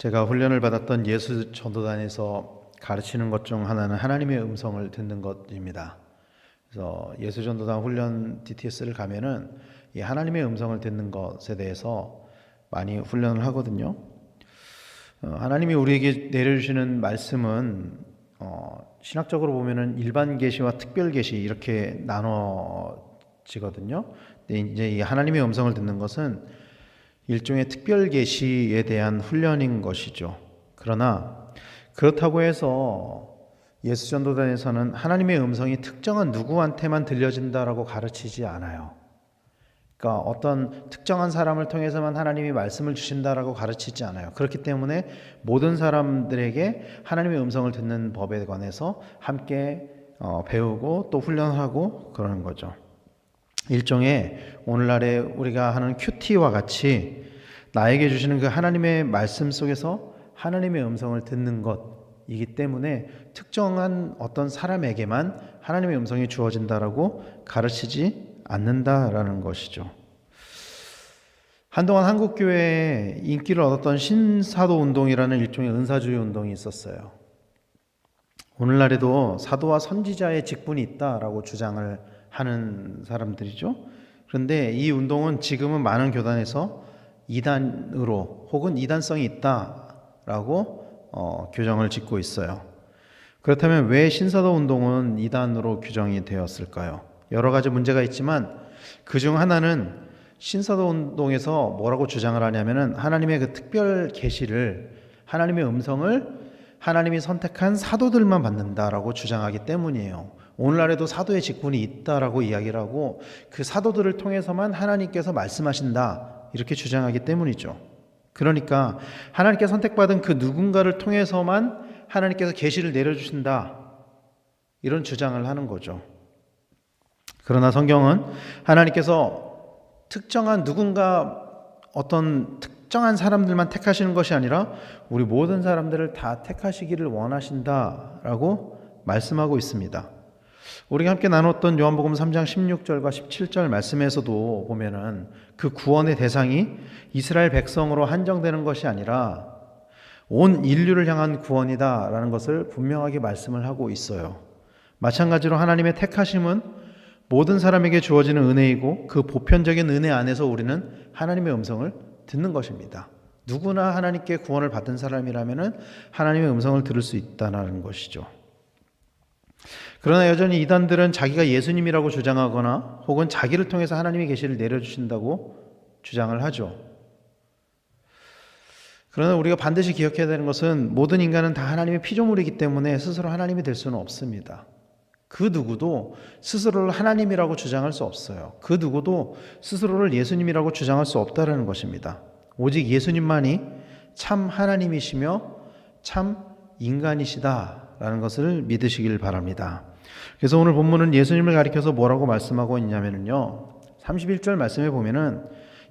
제가 훈련을 받았던 예수 전도단에서 가르치는 것 중 하나는 하나님의 음성을 듣는 것입니다. 그래서 예수 전도단 훈련 DTS를 가면은 이 하나님의 음성을 듣는 것에 대해서 많이 훈련을 하거든요. 하나님이 우리에게 내려주시는 말씀은 신학적으로 보면은 일반 계시와 특별 계시 이렇게 나눠지거든요. 근데 이제 이 하나님의 음성을 듣는 것은 일종의 특별 계시에 대한 훈련인 것이죠. 그러나 그렇다고 해서 예수 전도단에서는 하나님의 음성이 특정한 누구한테만 들려진다라고 가르치지 않아요. 그러니까 어떤 특정한 사람을 통해서만 하나님이 말씀을 주신다라고 가르치지 않아요. 그렇기 때문에 모든 사람들에게 하나님의 음성을 듣는 법에 관해서 함께 배우고 또 훈련하고 그러는 거죠. 일종의 오늘날에 우리가 하는 큐티와 같이 나에게 주시는 그 하나님의 말씀 속에서 하나님의 음성을 듣는 것이기 때문에 특정한 어떤 사람에게만 하나님의 음성이 주어진다라고 가르치지 않는다라는 것이죠. 한동안 한국교회에 인기를 얻었던 신사도 운동이라는 일종의 은사주의 운동이 있었어요. 오늘날에도 사도와 선지자의 직분이 있다라고 주장을 하는 사람들이죠. 그런데 이 운동은 지금은 많은 교단에서 이단으로 혹은 이단성이 있다라고 규정을 짓고 있어요. 그렇다면 왜 신사도 운동은 이단으로 규정이 되었을까요? 여러 가지 문제가 있지만 그중 하나는 신사도 운동에서 뭐라고 주장을 하냐면은 하나님의 그 특별 계시를 하나님의 음성을 하나님이 선택한 사도들만 받는다라고 주장하기 때문이에요. 오늘날에도 사도의 직분이 있다라고 이야기를 하고 그 사도들을 통해서만 하나님께서 말씀하신다 이렇게 주장하기 때문이죠. 그러니까 하나님께 선택받은 그 누군가를 통해서만 하나님께서 계시를 내려주신다 이런 주장을 하는 거죠. 그러나 성경은 하나님께서 특정한 누군가 어떤 특정한 사람들만 택하시는 것이 아니라 우리 모든 사람들을 다 택하시기를 원하신다라고 말씀하고 있습니다. 우리가 함께 나눴던 요한복음 3장 16절과 17절 말씀에서도 보면은 그 구원의 대상이 이스라엘 백성으로 한정되는 것이 아니라 온 인류를 향한 구원이다라는 것을 분명하게 말씀을 하고 있어요. 마찬가지로 하나님의 택하심은 모든 사람에게 주어지는 은혜이고 그 보편적인 은혜 안에서 우리는 하나님의 음성을 듣는 것입니다. 누구나 하나님께 구원을 받은 사람이라면 하나님의 음성을 들을 수 있다는 것이죠. 그러나 여전히 이단들은 자기가 예수님이라고 주장하거나 혹은 자기를 통해서 하나님의 계시를 내려주신다고 주장을 하죠. 그러나 우리가 반드시 기억해야 되는 것은 모든 인간은 다 하나님의 피조물이기 때문에 스스로 하나님이 될 수는 없습니다. 그 누구도 스스로를 하나님이라고 주장할 수 없어요. 그 누구도 스스로를 예수님이라고 주장할 수 없다는 것입니다. 오직 예수님만이 참 하나님이시며 참 인간이시다라는 것을 믿으시길 바랍니다. 그래서 오늘 본문은 예수님을 가리켜서 뭐라고 말씀하고 있냐면요. 31절 말씀에 보면은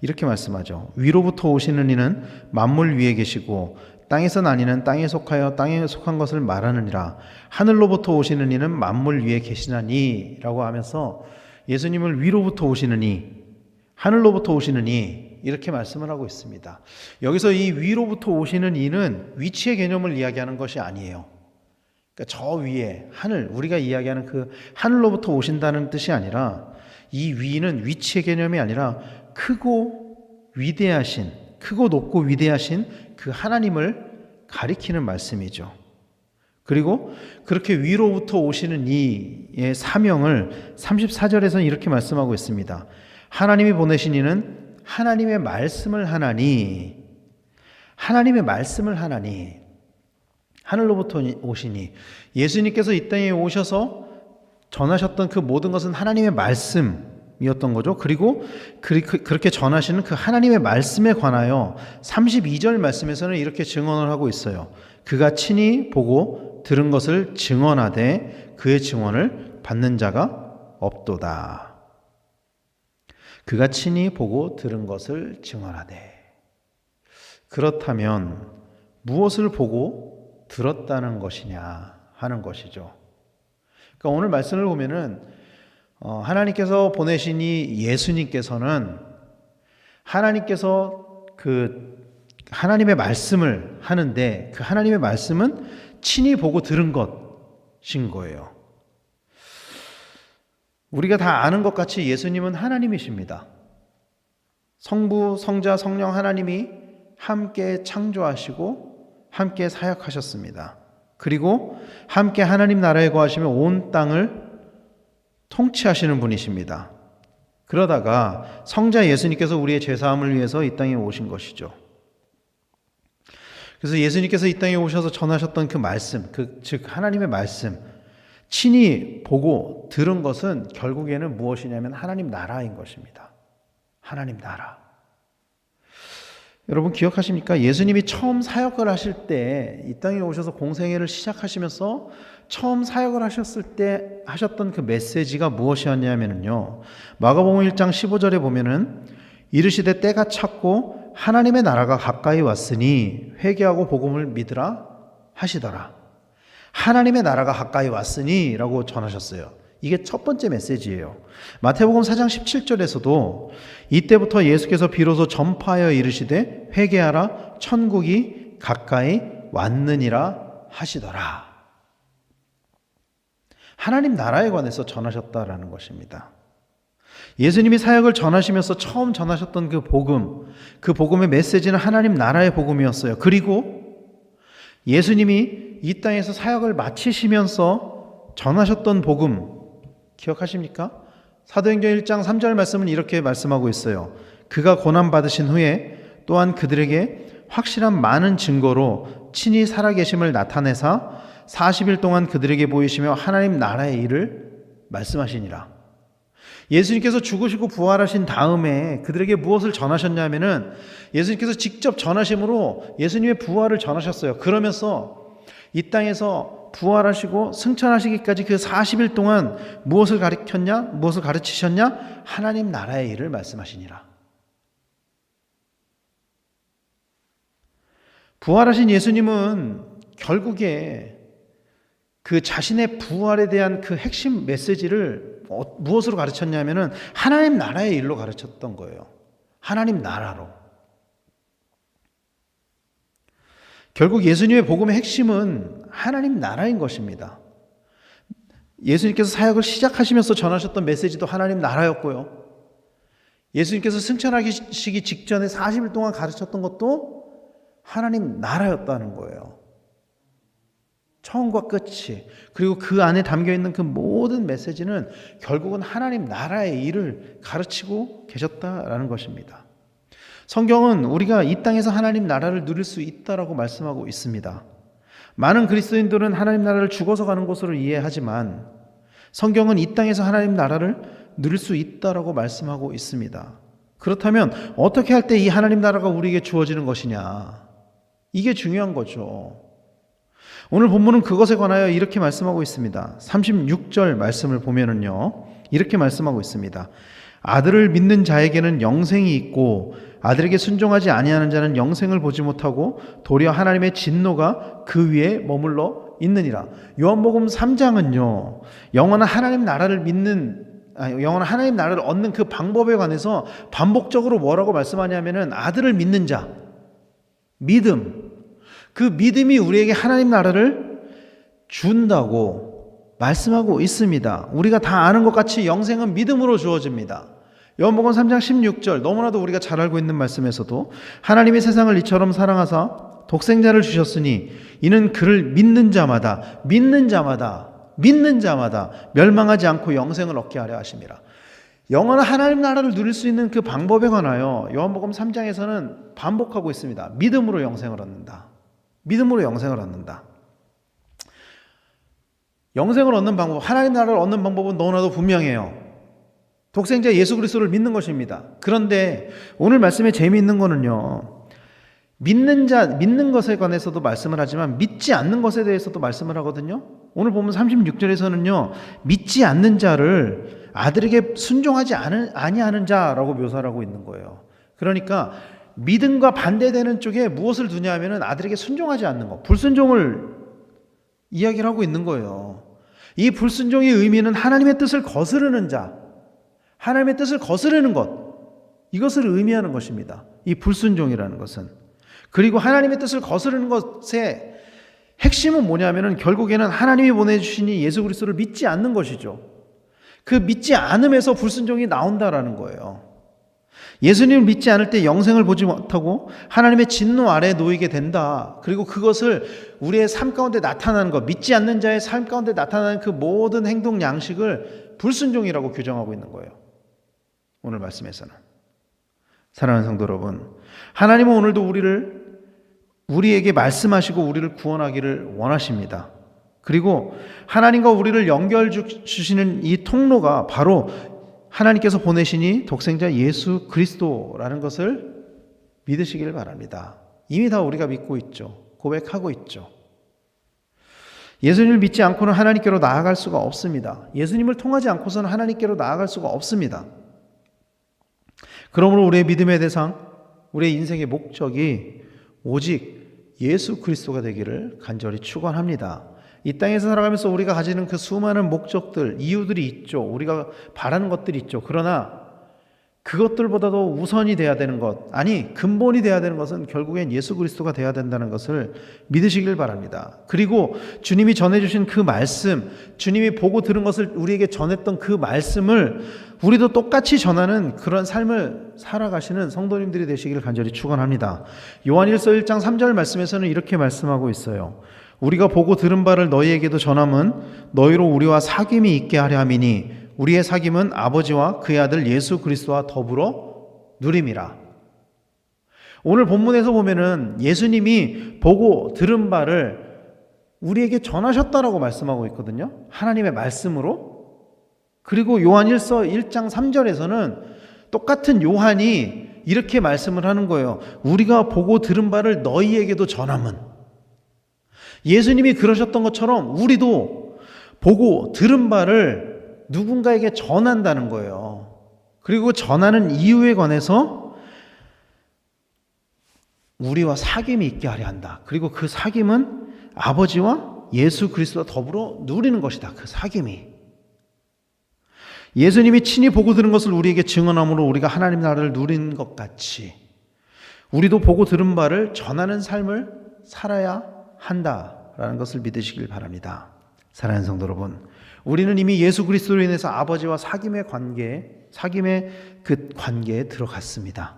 이렇게 말씀하죠. 위로부터 오시는 이는 만물 위에 계시고 땅에서 난 이는 땅에 속하여 땅에 속한 것을 말하느니라. 하늘로부터 오시는 이는 만물 위에 계시나니 라고 하면서 예수님을 위로부터 오시는 이, 하늘로부터 오시는 이 이렇게 말씀을 하고 있습니다. 여기서 이 위로부터 오시는 이는 위치의 개념을 이야기하는 것이 아니에요. 그러니까 저 위에 하늘, 우리가 이야기하는 그 하늘로부터 오신다는 뜻이 아니라 이 위는 위치의 개념이 아니라 크고 위대하신, 크고 높고 위대하신 그 하나님을 가리키는 말씀이죠. 그리고 그렇게 위로부터 오시는 이의 사명을 34절에서는 이렇게 말씀하고 있습니다. 하나님이 보내신 이는 하나님의 말씀을 하나니, 하나님의 말씀을 하나니, 하늘로부터 오시니, 예수님께서 이 땅에 오셔서 전하셨던 그 모든 것은 하나님의 말씀이었던 거죠. 그리고 그렇게 전하시는 그 하나님의 말씀에 관하여 32절 말씀에서는 이렇게 증언을 하고 있어요. 그가 친히 보고 들은 것을 증언하되 그의 증언을 받는 자가 없도다. 그가 친히 보고 들은 것을 증언하되. 그렇다면 무엇을 보고 들었다는 것이냐 하는 것이죠. 그러니까 오늘 말씀을 보면은 하나님께서 보내신 이 예수님께서는 하나님께서 그 하나님의 말씀을 하는데 그 하나님의 말씀은 친히 보고 들은 것인 거예요. 우리가 다 아는 것 같이 예수님은 하나님이십니다. 성부, 성자, 성령 하나님이 함께 창조하시고 함께 사역하셨습니다. 그리고 함께 하나님 나라에 거하시며 온 땅을 통치하시는 분이십니다. 그러다가 성자 예수님께서 우리의 죄사함을 위해서 이 땅에 오신 것이죠. 그래서 예수님께서 이 땅에 오셔서 전하셨던 그 말씀, 즉 하나님의 말씀, 친히 보고 들은 것은 결국에는 무엇이냐면 하나님 나라인 것입니다. 하나님 나라. 여러분 기억하십니까? 예수님이 처음 사역을 하실 때 이 땅에 오셔서 공생애를 시작하시면서 처음 사역을 하셨을 때 하셨던 그 메시지가 무엇이었냐면요. 마가복음 1장 15절에 보면은 이르시되 때가 찼고 하나님의 나라가 가까이 왔으니 회개하고 복음을 믿으라 하시더라. 하나님의 나라가 가까이 왔으니 라고 전하셨어요. 이게 첫 번째 메시지예요. 마태복음 4장 17절에서도 이때부터 예수께서 비로소 전파하여 이르시되 회개하라 천국이 가까이 왔느니라 하시더라. 하나님 나라에 관해서 전하셨다라는 것입니다. 예수님이 사역을 전하시면서 처음 전하셨던 그 복음의 메시지는 하나님 나라의 복음이었어요. 그리고 예수님이 이 땅에서 사역을 마치시면서 전하셨던 복음 기억하십니까? 사도행전 1장 3절 말씀은 이렇게 말씀하고 있어요. 그가 고난받으신 후에 또한 그들에게 확실한 많은 증거로 친히 살아계심을 나타내사 40일 동안 그들에게 보이시며 하나님 나라의 일을 말씀하시니라. 예수님께서 죽으시고 부활하신 다음에 그들에게 무엇을 전하셨냐면은 예수님께서 직접 전하심으로 예수님의 부활을 전하셨어요. 그러면서 이 땅에서 부활하시고 승천하시기까지 그 40일 동안 무엇을 가르쳤냐? 무엇을 가르치셨냐? 하나님 나라의 일을 말씀하시니라. 부활하신 예수님은 결국에 그 자신의 부활에 대한 그 핵심 메시지를 무엇으로 가르쳤냐면은 하나님 나라의 일로 가르쳤던 거예요. 하나님 나라로. 결국 예수님의 복음의 핵심은 하나님 나라인 것입니다. 예수님께서 사역을 시작하시면서 전하셨던 메시지도 하나님 나라였고요. 예수님께서 승천하시기 직전에 40일 동안 가르쳤던 것도 하나님 나라였다는 거예요. 처음과 끝이. 그리고 그 안에 담겨있는 그 모든 메시지는 결국은 하나님 나라의 일을 가르치고 계셨다라는 것입니다. 성경은 우리가 이 땅에서 하나님 나라를 누릴 수 있다라고 말씀하고 있습니다. 많은 그리스도인들은 하나님 나라를 죽어서 가는 것으로 이해하지만 성경은 이 땅에서 하나님 나라를 누릴 수 있다라고 말씀하고 있습니다. 그렇다면 어떻게 할 때 이 하나님 나라가 우리에게 주어지는 것이냐? 이게 중요한 거죠. 오늘 본문은 그것에 관하여 이렇게 말씀하고 있습니다. 36절 말씀을 보면은요, 이렇게 말씀하고 있습니다. 아들을 믿는 자에게는 영생이 있고 아들에게 순종하지 아니하는 자는 영생을 보지 못하고 도리어 하나님의 진노가 그 위에 머물러 있느니라. 요한복음 3장은요, 영원한 하나님 나라를 얻는 그 방법에 관해서 반복적으로 뭐라고 말씀하냐면은 아들을 믿는 자, 믿음, 그 믿음이 우리에게 하나님 나라를 준다고 말씀하고 있습니다. 우리가 다 아는 것 같이 영생은 믿음으로 주어집니다. 요한복음 3장 16절 너무나도 우리가 잘 알고 있는 말씀에서도 하나님이 세상을 이처럼 사랑하사 독생자를 주셨으니 이는 그를 믿는 자마다 멸망하지 않고 영생을 얻게 하려 하심이라. 영원한 하나님 나라를 누릴 수 있는 그 방법에 관하여 요한복음 3장에서는 반복하고 있습니다. 믿음으로 영생을 얻는다. 믿음으로 영생을 얻는다. 영생을 얻는 방법, 하나님 나라를 얻는 방법은 너무나도 분명해요. 독생자 예수 그리스도를 믿는 것입니다. 그런데 오늘 말씀에 재미있는 거는요, 믿는 것에 관해서도 말씀을 하지만 믿지 않는 것에 대해서도 말씀을 하거든요. 오늘 보면 36절에서는요, 믿지 않는 자를 아들에게 순종하지 아니하는 자라고 묘사를 하고 있는 거예요. 그러니까 믿음과 반대되는 쪽에 무엇을 두냐 하면은 아들에게 순종하지 않는 것, 불순종을 이야기를 하고 있는 거예요. 이 불순종의 의미는 하나님의 뜻을 거스르는 자, 하나님의 뜻을 거스르는 것, 이것을 의미하는 것입니다. 이 불순종이라는 것은. 그리고 하나님의 뜻을 거스르는 것의 핵심은 뭐냐면은 결국에는 하나님이 보내주신 이 예수 그리스도를 믿지 않는 것이죠. 그 믿지 않음에서 불순종이 나온다라는 거예요. 예수님을 믿지 않을 때 영생을 보지 못하고 하나님의 진노 아래에 놓이게 된다. 그리고 그것을 우리의 삶 가운데 나타나는 것, 믿지 않는 자의 삶 가운데 나타나는 그 모든 행동 양식을 불순종이라고 규정하고 있는 거예요. 오늘 말씀에서는. 사랑하는 성도 여러분, 하나님은 오늘도 우리에게 말씀하시고 우리를 구원하기를 원하십니다. 그리고 하나님과 우리를 연결 주시는 이 통로가 바로 하나님께서 보내시니 독생자 예수 그리스도라는 것을 믿으시길 바랍니다. 이미 다 우리가 믿고 있죠. 고백하고 있죠. 예수님을 믿지 않고는 하나님께로 나아갈 수가 없습니다. 예수님을 통하지 않고서는 하나님께로 나아갈 수가 없습니다. 그러므로 우리의 믿음의 대상, 우리의 인생의 목적이 오직 예수 그리스도가 되기를 간절히 축원합니다. 이 땅에서 살아가면서 우리가 가지는 그 수많은 목적들, 이유들이 있죠. 우리가 바라는 것들이 있죠. 그러나 그것들보다도 우선이 돼야 되는 것, 아니 근본이 돼야 되는 것은 결국엔 예수 그리스도가 돼야 된다는 것을 믿으시길 바랍니다. 그리고 주님이 전해주신 그 말씀, 주님이 보고 들은 것을 우리에게 전했던 그 말씀을 우리도 똑같이 전하는 그런 삶을 살아가시는 성도님들이 되시기를 간절히 축원합니다. 요한일서 1장 3절 말씀에서는 이렇게 말씀하고 있어요. 우리가 보고 들은 바를 너희에게도 전함은 너희로 우리와 사귐이 있게 하려 함이니 우리의 사귐은 아버지와 그의 아들 예수 그리스도와 더불어 누림이라. 오늘 본문에서 보면은 예수님이 보고 들은 바를 우리에게 전하셨다라고 말씀하고 있거든요. 하나님의 말씀으로. 그리고 요한일서 1장 3절에서는 똑같은 요한이 이렇게 말씀을 하는 거예요. 우리가 보고 들은 바를 너희에게도 전함은. 예수님이 그러셨던 것처럼 우리도 보고 들은 바를 누군가에게 전한다는 거예요. 그리고 전하는 이유에 관해서 우리와 사귐이 있게 하려 한다. 그리고 그 사귐은 아버지와 예수 그리스도와 더불어 누리는 것이다. 그 사귐이. 예수님이 친히 보고 들은 것을 우리에게 증언함으로 우리가 하나님 나라를 누린 것 같이 우리도 보고 들은 바를 전하는 삶을 살아야 한다라는 것을 믿으시길 바랍니다. 사랑하는 성도 여러분, 우리는 이미 예수 그리스도로 인해서 아버지와 사귐의 그 관계에 들어갔습니다.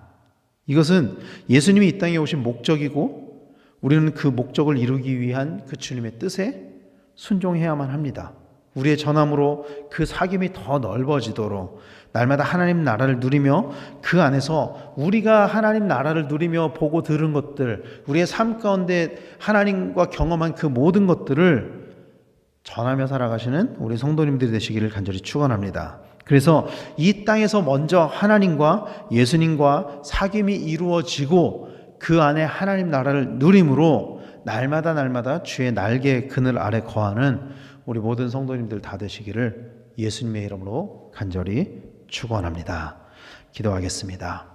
이것은 예수님이 이 땅에 오신 목적이고 우리는 그 목적을 이루기 위한 그 주님의 뜻에 순종해야만 합니다. 우리의 전함으로 그 사귐이 더 넓어지도록 날마다 하나님 나라를 누리며 그 안에서 우리가 하나님 나라를 누리며 보고 들은 것들, 우리의 삶 가운데 하나님과 경험한 그 모든 것들을 전하며 살아가시는 우리 성도님들이 되시기를 간절히 축원합니다. 그래서 이 땅에서 먼저 하나님과 예수님과 사귐이 이루어지고 그 안에 하나님 나라를 누림으로 날마다 주의 날개 그늘 아래 거하는 우리 모든 성도님들 다 되시기를 예수님의 이름으로 간절히 축원합니다. 기도하겠습니다.